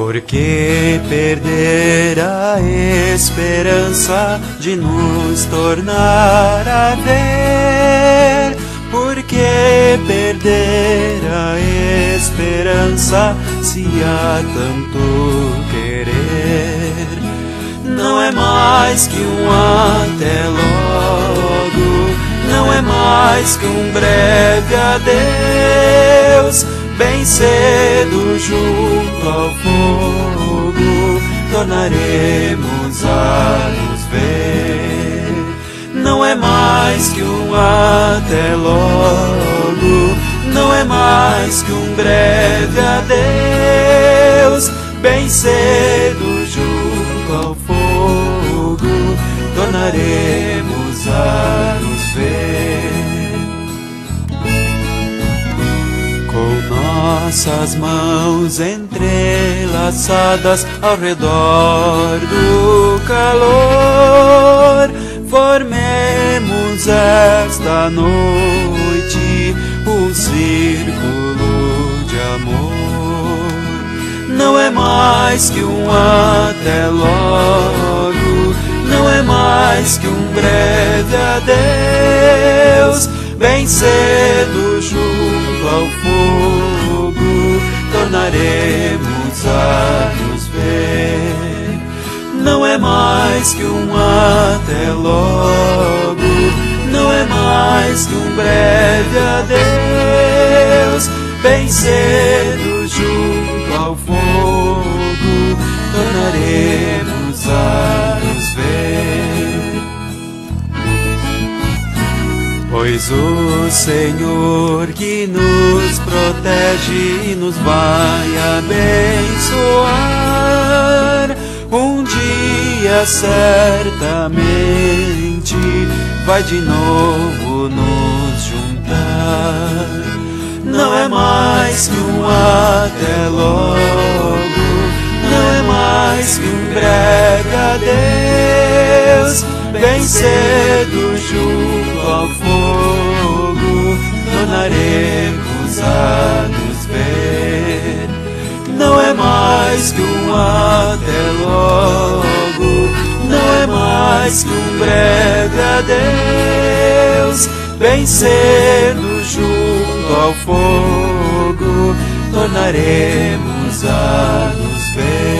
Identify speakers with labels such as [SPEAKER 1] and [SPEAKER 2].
[SPEAKER 1] Por que perder a esperança de nos tornar a ver? Por que perder a esperança se há tanto querer? Não é mais que um até logo, não é mais que um breve adeus. Bem cedo junto ao fogo tornaremos a nos ver. Não é mais que um até logo, não é mais que um breve adeus. Bem cedo junto ao fogo tornaremos a nos ver. Com nossas mãos entrelaçadas ao redor do calor, formemos esta noite um círculo de amor. Não é mais que um até logo, não é mais que um breve adeus. Bem cedo junto ao fogo tornaremos a nos ver. Não é mais que um até logo, não é mais que um breve adeus. Bem cedo junto ao fogo tornaremos a nos ver. Pois o Senhor que nos protege e nos vai abençoar, um dia certamente vai de novo nos juntar. Não é mais que um até logo, não é mais que um breve adeus. Bem cedo junto ao fogo tornaremos a nos ver. Não é mais que um até logo, não é mais que um breve adeus. Bem cedo junto ao fogo tornaremos a nos ver.